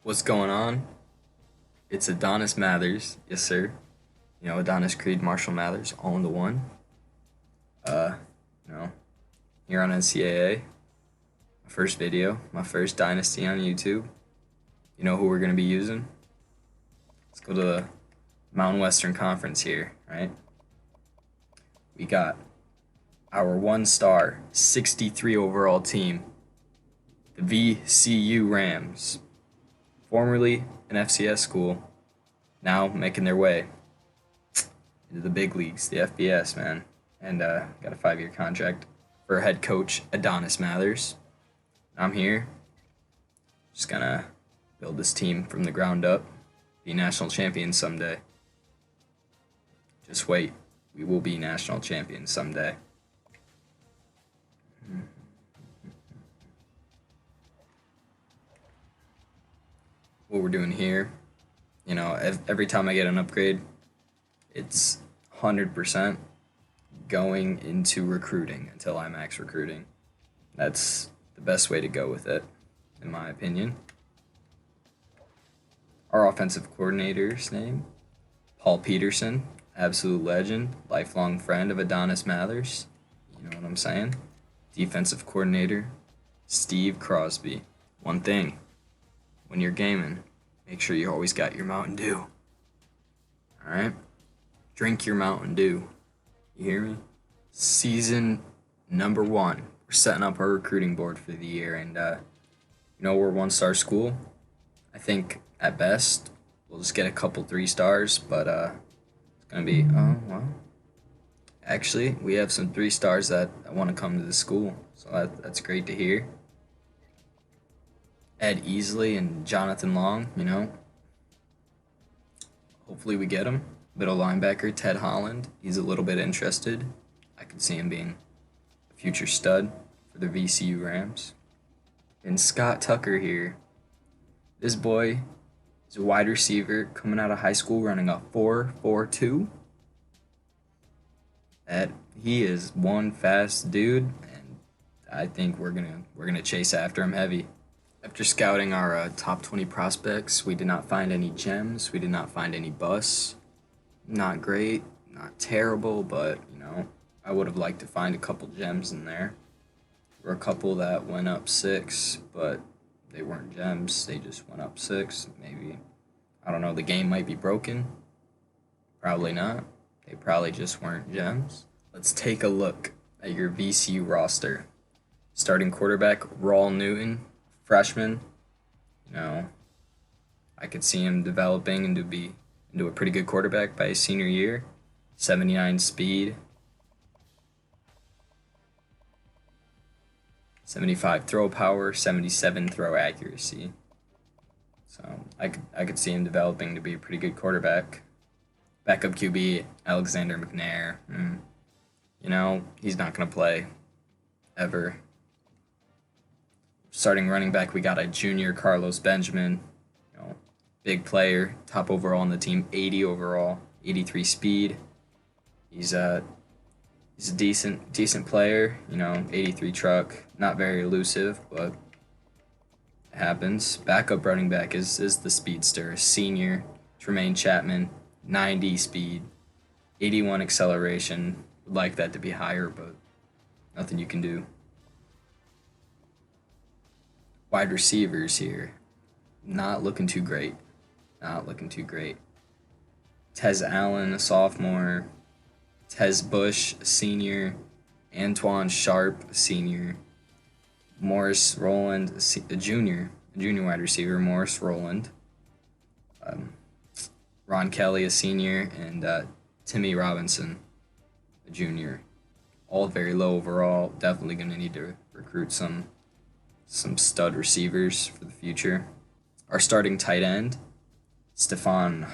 What's going on? It's Adonis Mathers, yes sir. Adonis Creed, Marshall Mathers, all in the one. Uh, you know, here on NCAA, my first video, my first dynasty on YouTube. You know who we're gonna be using? Let's go to the Mountain Western Conference here, right? We got our one-star, 63 overall team, the VCU Rams, formerly an FCS school, now making their way into the big leagues, the FBS, man. And got a 5-year contract for head coach Adonis Mathers. I'm here, just gonna build this team from the ground up, be national champions someday. Just wait, we will be national champions someday. What we're doing here, every time I get an upgrade, it's 100% going into recruiting until I max recruiting. That's the best way to go with it, in my opinion. Our offensive coordinator's name, Paul Peterson, absolute legend, lifelong friend of Adonis Mathers. You know what I'm saying? Defensive coordinator, Steve Crosby. One thing, when you're gaming, make sure you always got your Mountain Dew. Alright? Drink your Mountain Dew. You hear me? Season number 1. We're setting up our recruiting board for the year, and we're a one-star school. I think at best we'll just get a couple 3 stars, but it's gonna be actually we have some 3 stars that want to come to the school, so that's great to hear. Ed Easley and Jonathan Long, hopefully we get him. Middle linebacker Ted Holland, he's a little bit interested. I could see him being a future stud for the VCU Rams. And Scott Tucker here. This boy is a wide receiver coming out of high school running a 4.42. He is one fast dude, and I think we're gonna chase after him heavy. After scouting our top 20 prospects, we did not find any gems. We did not find any busts. Not great, not terrible, but, I would have liked to find a couple gems in there. There were a couple that went up 6, but they weren't gems. They just went up 6. Maybe, I don't know, the game might be broken. Probably not. They probably just weren't gems. Let's take a look at your VCU roster. Starting quarterback, Raul Newton, freshman. I could see him developing into a pretty good quarterback by his senior year. 79 speed, 75 throw power, 77 throw accuracy. So I could see him developing to be a pretty good quarterback. Backup QB, Alexander McNair. He's not going to play ever. Starting running back, we got a junior Carlos Benjamin. Big player, top overall on the team, 80 overall, 83 speed. He's a decent player, 83 truck, not very elusive, but it happens. Backup running back is the speedster, senior Tremaine Chapman, 90 speed, 81 acceleration. Would like that to be higher, but nothing you can do. Wide receivers here, not looking too great. Tez Allen, a sophomore. Tez Bush, a senior. Antoine Sharp, a senior. Morris Rowland, a junior wide receiver. Morris Rowland. Ron Kelly, a senior, and Timmy Robinson, a junior. All very low overall. Definitely going to need to recruit some stud receivers for the future. Our starting tight end, Stefan.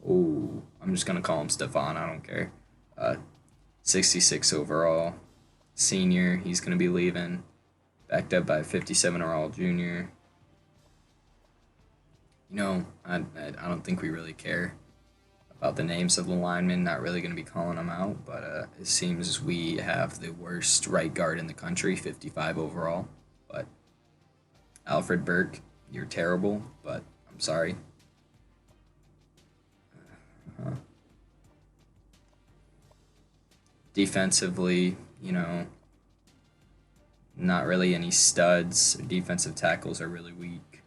I'm just going to call him Stefan. I don't care. 66 overall. Senior. He's going to be leaving. Backed up by a 57 overall junior. I don't think we really care about the names of the linemen. Not really going to be calling them out. But it seems we have the worst right guard in the country. 55 overall. But Alfred Burke, you're terrible. But I'm sorry. Defensively, not really any studs. Defensive tackles are really weak.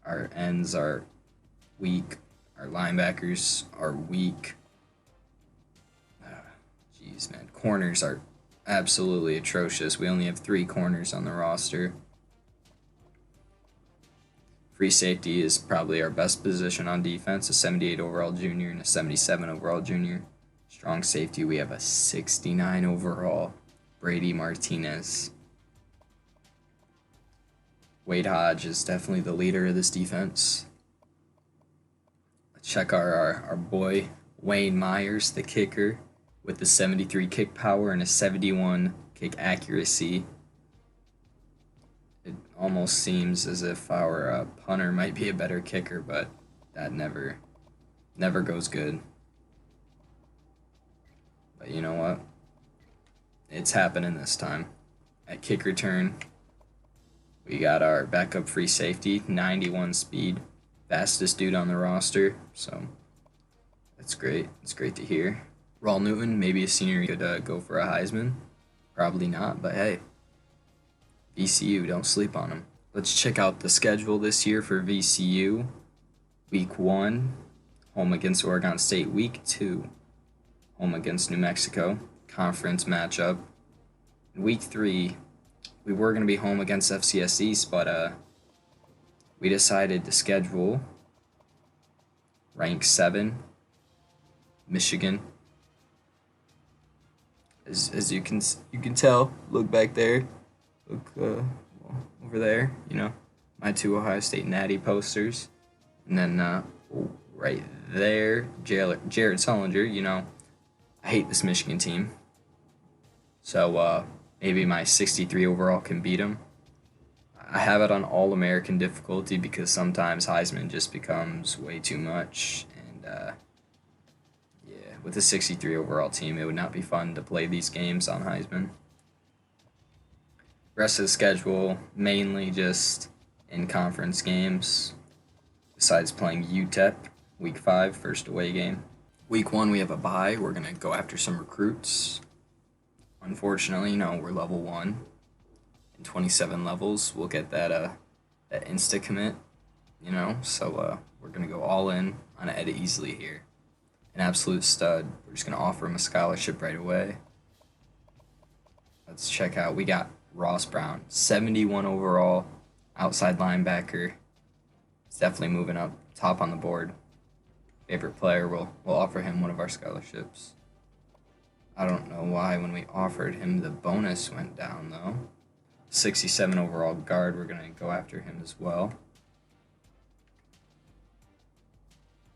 Our ends are weak. Our linebackers are weak. Jeez, man. Corners are absolutely atrocious. We only have 3 corners on the roster. Free safety is probably our best position on defense, a 78 overall junior and a 77 overall junior. Strong safety, we have a 69 overall, Brady Martinez. Wade Hodge is definitely the leader of this defense. Let's check our boy, Wayne Myers, the kicker, with the 73 kick power and a 71 kick accuracy. It almost seems as if our punter might be a better kicker, but that never goes good. But you know what? It's happening this time. At kick return, we got our backup free safety, 91 speed, fastest dude on the roster, so that's great. It's great to hear. Raul Newton, maybe a senior, could go for a Heisman. Probably not, but hey, VCU, don't sleep on them. Let's check out the schedule this year for VCU. Week 1, home against Oregon State. Week 2, home against New Mexico. Conference matchup. Week 3, we were going to be home against FCS East, but we decided to schedule rank 7, Michigan. As you can tell, look back there, look over there, my 2 Ohio State Natty posters, and then right there, Jared Sullinger. I hate this Michigan team, so maybe my 63 overall can beat them. I have it on All-American difficulty because sometimes Heisman just becomes way too much, and with a 63 overall team, it would not be fun to play these games on Heisman. Rest of the schedule, mainly just in-conference games, besides playing UTEP, Week 5, first away game. Week 1, we have a bye. We're going to go after some recruits. Unfortunately, we're level 1. In 27 levels, we'll get that insta-commit, so we're going to go all in on Ed Easley here. An absolute stud. We're just going to offer him a scholarship right away. Let's check out. We got Ross Brown, 71 overall, outside linebacker. He's definitely moving up top on the board. Favorite player, we'll offer him one of our scholarships. I don't know why when we offered him the bonus went down, though. 67 overall guard, we're going to go after him as well.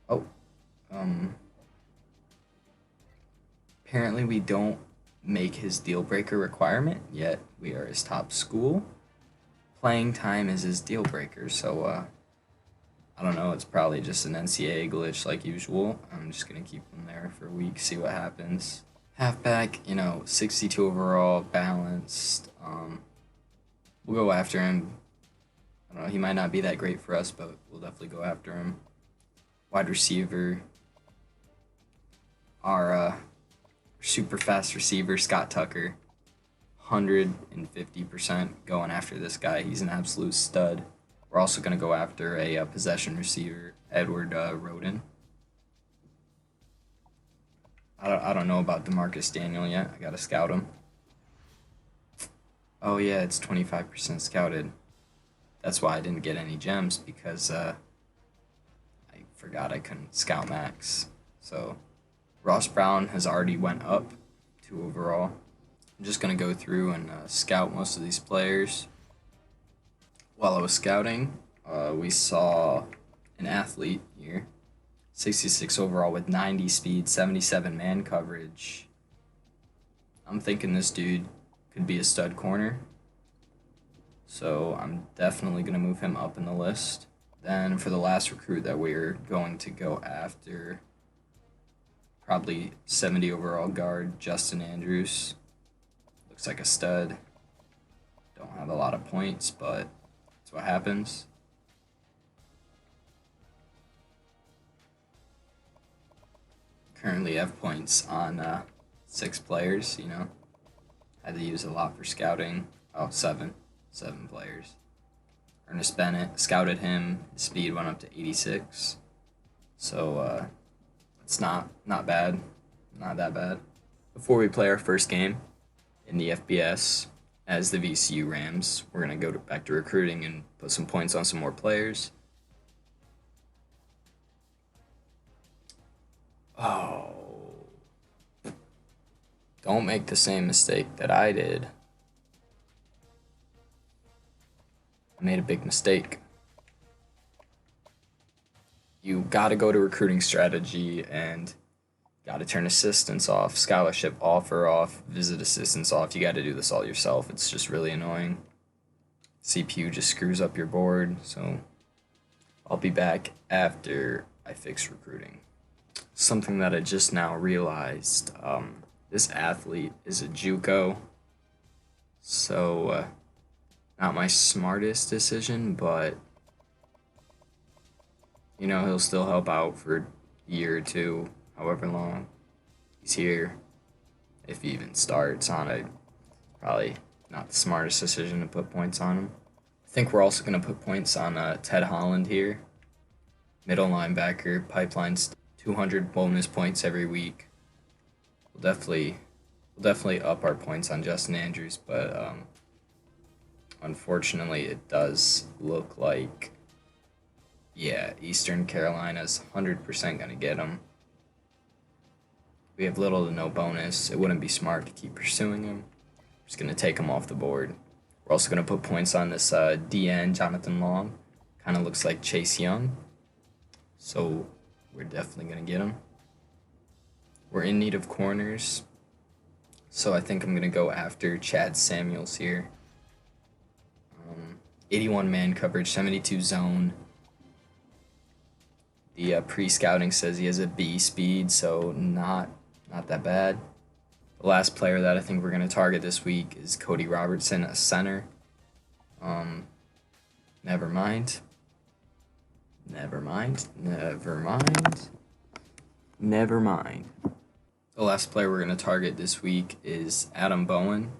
Oh, apparently we don't make his deal breaker requirement, yet we are his top school. Playing time is his deal breaker, so I don't know, it's probably just an NCAA glitch like usual. I'm just going to keep him there for a week, see what happens. Halfback, 62 overall, balanced. We'll go after him. I don't know, he might not be that great for us, but we'll definitely go after him. Wide receiver, our super fast receiver, Scott Tucker, 150% going after this guy. He's an absolute stud. We're also going to go after a possession receiver, Edward Roden. I don't know about DeMarcus Daniel yet. I got to scout him. Oh, yeah, it's 25% scouted. That's why I didn't get any gems, because I forgot I couldn't scout max. So Ross Brown has already went up 2 overall. I'm just going to go through and scout most of these players. While I was scouting, we saw an athlete here, 66 overall with 90 speed, 77 man coverage. I'm thinking this dude could be a stud corner, so I'm definitely going to move him up in the list. Then for the last recruit that we're going to go after, probably 70 overall guard, Justin Andrews. Looks like a stud. Don't have a lot of points, but that's what happens. currently have points on 6 players, you know. Had to use a lot for scouting. Oh, seven. 7 players. Ernest Bennett, scouted him. His speed went up to 86. So it's not bad. Not that bad. Before we play our first game in the FBS as the VCU RAMS, we're going to go back to recruiting and put some points on some more players. Oh. Don't make the same mistake that I did. I made a big mistake. You got to go to recruiting strategy and got to turn assistance off, scholarship offer off, visit assistance off. You got to do this all yourself. It's just really annoying. CPU just screws up your board, so I'll be back after I fix recruiting. Something that I just now realized, this athlete is a JUCO, so not my smartest decision, but you know, he'll still help out for a year or two, however long he's here. If he even starts on it, probably not the smartest decision to put points on him. I think we're also going to put points on Ted Holland here. Middle linebacker, pipelines 200 bonus points every week. We'll definitely up our points on Justin Andrews, but unfortunately it does look like, yeah, Eastern Carolina's 100% going to get him. We have little to no bonus. It wouldn't be smart to keep pursuing him. We're just going to take him off the board. We're also going to put points on this DN, Jonathan Long. Kind of looks like Chase Young. So we're definitely going to get him. We're in need of corners. So I think I'm going to go after Chad Samuels here. 81 man coverage, 72 zone. The pre-scouting says he has a B speed, so not that bad. The last player that I think we're going to target this week is Cody Robertson, a center. Never mind. The last player we're going to target this week is Adam Bowen.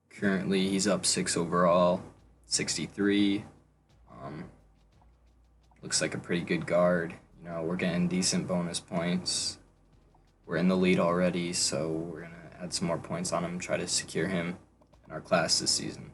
Currently, he's up 6 overall, 63. Looks like a pretty good guard. You know, we're getting decent bonus points. We're in the lead already, so we're going to add some more points on him, try to secure him in our class this season.